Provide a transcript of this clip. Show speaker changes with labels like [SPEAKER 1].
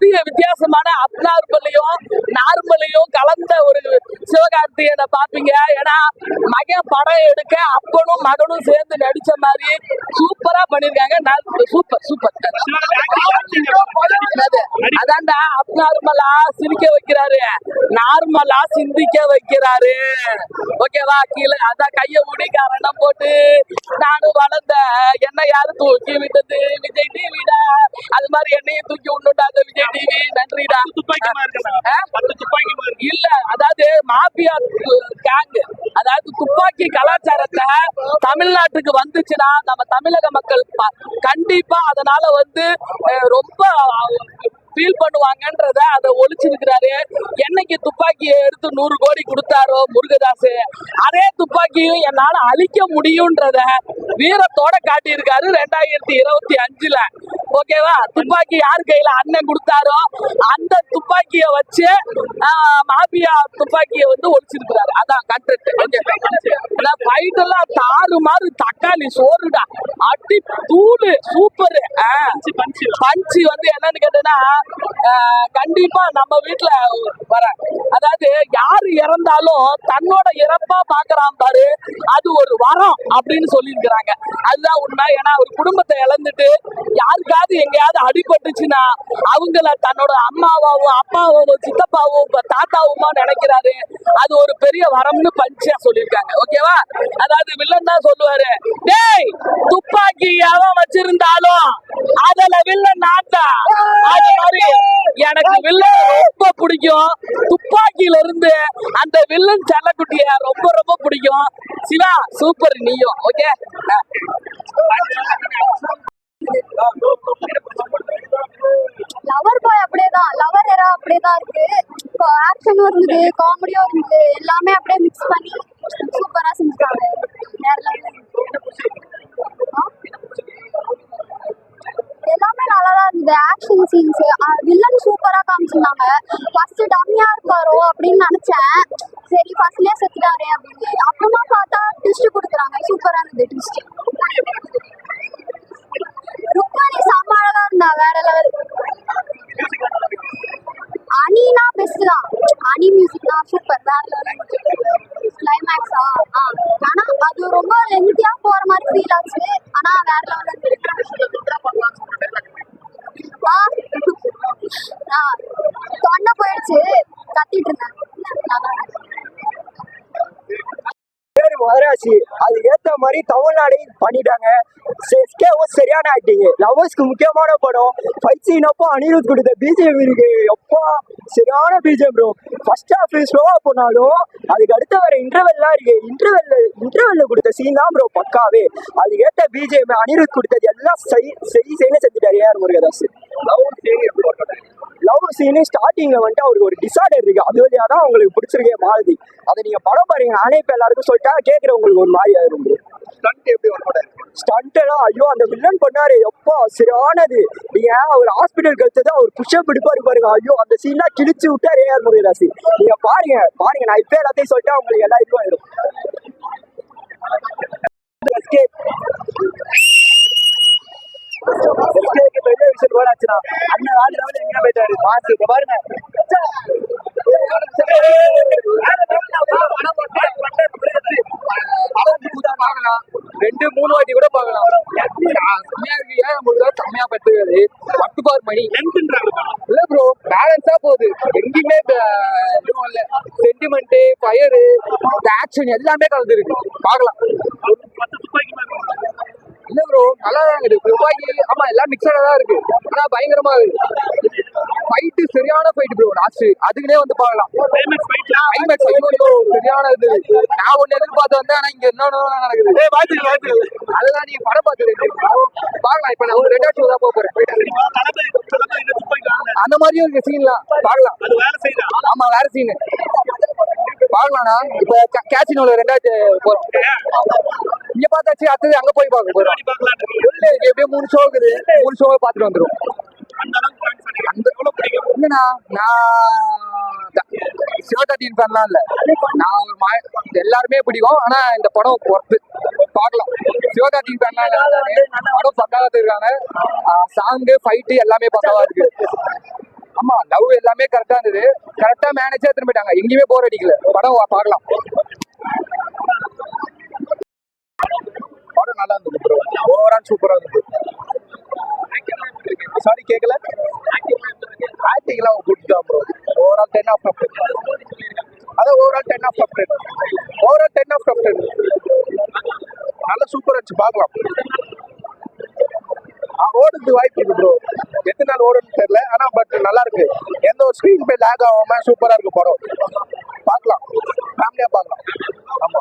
[SPEAKER 1] புதிய வித்தியாசமான அப்நார்மலையும் நார்மலையும் கலந்த ஒரு சிவகார்த்திகேயனை பாப்பீங்க. ஏன்னா மகன் படம் எடுக்க அப்பனும் மகனும் சேர்ந்து நடிச்ச மாதிரி சூப்பரா பண்ணிருக்காங்க. Super super. அதான்டா அப்நார்மலா சிரிக்க வைக்கிறாரு, நார்மலா சிந்திக்க வைக்கிறாரு. ஓகேவா? கீழே அதான் கைய ஊடிக்காரணம் போட்டு நானும் வளர்ந்த என்ன யாரு தூக்கி விட்டது விஜய் டிவிடா, அது மாதிரி என்னையும் தூக்கி விட்டுட்டா அந்த விஜய் டிவி. நன்றிடா. இல்ல அதாவது மாபியா கேங், அதாவது துப்பாக்கி கலாச்சாரத்தை தமிழ்நாட்டுக்கு வந்துச்சுன்னா நம்ம தமிழக மக்கள் கண்டிப்பா அதனால ரொம்ப ஃபீல் பண்ணுவாங்கன்றத அதை ஒழிச்சிருக்கிறாரு. என்னைக்கு துப்பாக்கியை எடுத்து 100 கோடி கொடுத்தாரோ முருகதாஸ், அதே துப்பாக்கியும் என்னால அழிக்க முடியும்ன்றத வீரத்தோட காட்டியிருக்காரு 2025ல. ஓகேவா? துப்பாக்கி யார் கையில அண்ணன் கொடுத்தாரோ அந்த துப்பாக்கியை வச்சு மாபியா துப்பாக்கியை ஒழிச்சிருக்கிறாரு. அதான் கண்டென்ட். ஃபைட் எல்லாம் தாறு மாறு தக்காளி சோறுடா, அடி தூளு, சூப்பர். பஞ்சு என்னன்னு கேட்டேன்னா கண்டிப்பா நம்ம வீட்டுல வர, அதாவது யாரு இறந்தாலும் தன்னோட இறப்பா பாக்குறான் பாரு, அது ஒரு வரம் அப்படின்னு சொல்லியிருக்கிறாங்க. அதுதான் உண்மை. ஏன்னா ஒரு குடும்பத்தை இழந்துட்டு யாருக்காவது எங்கேயாவது அடிபட்டுச்சுன்னா அவங்கள தன்னோட அம்மாவாவும் அப்பாவும் சித்தப்பாவும் தாத்தாவுமா நினைக்கிறாரு. அது ஒரு பெரிய வரம்னு பஞ்சியா சொல்லியிருக்காங்க. ஓகேவா? அதாவது வில்லன் தான் சொல்லுவாரு, டேய் துப்பாக்கி எவன் வச்சிருந்தாலும் அதுல வில்லன் நான் தான். அது மாதிரி எனக்கு வில்லன் ரொம்ப பிடிக்கும். துப்பாக்கியில இருந்து அந்த வில்லன் செல்லக்குட்டிய ரொம்ப ரொம்ப பிடிக்கும். சிவா சூப்பர் நீயும். ஓகே.
[SPEAKER 2] லவர் பாய் அப்படியேதான், லவர் எரா அப்படியேதான் இருக்கு. ஆக்ஷனும் இருந்தது, காமெடியும் இருந்தது, எல்லாமே அப்படியே மிக்ஸ் பண்ணி சூப்பரா செஞ்சுட்டாங்க. எல்லாமே நல்லாதான் இருந்தது. ஆக்ஷன் சீன்ஸ், வில்லன் சூப்பரா காமிச்சிருந்தாங்க. ஃபர்ஸ்ட் டம்மியா இருக்காரோ அப்படின்னு நினைச்சேன், சரி ஃபர்ஸ்ட்லயே செத்துட்டாரே அப்படின்னு. அப்புறமா பார்த்தா ட்விஸ்ட் கொடுக்குறாங்க, சூப்பரா இருந்தது ட்விஸ்ட். ருக்மணி சமாளா இருந்தா வேற லெவல். அனினா பெஸ்ட் தான், அனி மியூசிக் தான் சூப்பர், வேற லெவல். கிளைமேக்ஸா ஆனா அது ரொம்ப லென்த்தியா போற மாதிரி ஃபீல் ஆச்சு. ஆனா வேற லெவல் தொண்டை போயிடுச்சு, கத்திட்டு இருந்தேன்.
[SPEAKER 3] மதராசி அது ஏத்த மாதிரி தமிழ்நாடு பண்ணிட்டாங்க. எஸ்கேவும் சரியான ஆக்டிங். லவர்ஸ்க்கு முக்கியமான படம். ஃபைட் சீன் அப்போ அனிருத் கொடுத்த பிஜிஎம் இருக்கு, எப்பா சரியான பிஜிஎம் ப்ரோ. ஃபர்ஸ்ட் ஹாஃப் ஸ்லோவா போனாலும் அதுக்கு அடுத்த வர இன்டர்வெல்லாம் இருக்கு. இன்டர்வெல்ல கொடுத்த சீன் தான் ப்ரோ பக்காவே. அதுக்கு ஏற்ற பிஜிஎம் அனிருத் கொடுத்தது எல்லாம் செய்யு செஞ்சுட்டாரு ஏஆர் முருகதாஸ். லவ் சீனு ஸ்டார்டிங்ல அவருக்கு ஒரு டிசார்டர் இருக்கு, அது வழியா தான் உங்களுக்கு பிடிச்சிருக்கே மாறுதி. அதை நீங்க படம் பாருங்க, நானே இப்ப எல்லாருக்கும் சொல்லிட்டா கேட்கறவங்களுக்கு ஒரு மாதிரி ஆயிரும். ஸ்டண்ட் எல்லாம் ஐயோ அந்த வில்லன் பண்ணாரு, எப்பா சரியானது. நீங்க அவர் ஹாஸ்பிட்டல் கழிச்சது அவர் புஷ்அப் எடுப்பாரு பாருங்க, ஐயோ அந்த சீன்லாம் கிழிச்சு விட்டாரு ஏஆர் முருகதாஸ். நீங்க பாருங்க, நான் இப்ப எல்லாத்தையும் சொல்லிட்டா உங்களுக்கு எல்லாம் இதுவும் ஆயிரும். பெரிய விஷயம் போடாச்சுன்னா அண்ணன் வேற லெவல் எங்க போயிட்டாரு மாசு பாருங்க. பார்க்கலாம் 2-3 வாட்டி கூட பார்க்கலாம். செம்மையா பத்துக்காது. பட்டுப்பார் மணி இல்ல ப்ரோ, பேலன்ஸா போகுது. எங்கேயுமே எதுவும் இல்ல. சென்டிமெண்ட், ஃபயரு, ஆக்ஷன் எல்லாமே கலந்துருக்கு. பார்க்கலாம். இல்ல ப்ரோ நல்லா தான் இருக்கு. துப்பாக்கி ஆமா எல்லாம் மிக்சடா தான் இருக்கு. ஆனா பயங்கரமா இருக்கு. ஃபைட்டு சரியான ஃபைட் ப்ரோ. லாஸ்ட் அதுக்குனே பார்க்கலாம். கிளைமேக்ஸ் ஐயோ சரியான இது. நான் ஒன்னு எதிர்பார்த்து வந்தேன், ஆனா இங்க என்ன நடக்குது. அதுதான் நீங்க படம் பார்த்து பார்க்கலாம். இப்ப நான் 2 ஷோ தான் போறேன். அந்த மாதிரியும் இருக்கு சீன்லாம் பார்க்கலாம். ஆமா வேற சீனு பார்க்கலாம்ண்ணா. இப்ப கேசினோல 2வது போறோம். இங்க பார்த்தாச்சு, அடுத்தது அங்க போய் பார்க்க போறோம். எப்படியும் 3 ஷோ இருக்குது. 3 ஷோவை பார்த்துட்டு வந்துடும். இல்லண்ணா நான் சிவகார்த்திகேயன் ஃபேன்லாம் இல்ல. நான் ஒரு எல்லாருமே பிடிக்கும். ஆனா இந்த படம் பொறுத்து பார்க்கலாம். சிவகார்த்திகேயன் ஃபேன்லாம் இல்ல. படம் பக்காவா இருக்காங்க. சாங்கு ஃபைட்டு எல்லாமே பக்காவா இருக்கு.
[SPEAKER 4] லவ் எல்லாமே கரெக்டா இருந்தது, கரெக்டா மேனேஜா திரும்பிட்டாங்க, எங்கேயுமே போர் அடிக்கல. படம் பார்க்கலாம். படம் நல்லா இருந்தது ப்ரோ, ஓவரால் சூப்பரா இருந்தது. சாரி கேட்கல. ஆக்டிங்லாம் குட் தான் ப்ரோ. Overall 10 of 10. அதான் ஓவரால் 10 ஆஃப் 10. Overall 10 of 10. நல்லா சூப்பரா இருந்துச்சு, பார்க்கலாம். ஓடுறது வாய்ப்பு இருக்கு ப்ரோ, எத்தனை நாள் ஓடுன்னு தெரியல, ஆனா பட் நல்லா இருக்கு. எந்த ஒரு ஸ்க்ரீன் பே லேக் ஆகாம சூப்பரா இருக்கு படம். பார்க்கலாம், ஃபேமிலியா பார்க்கலாம். ஆமா.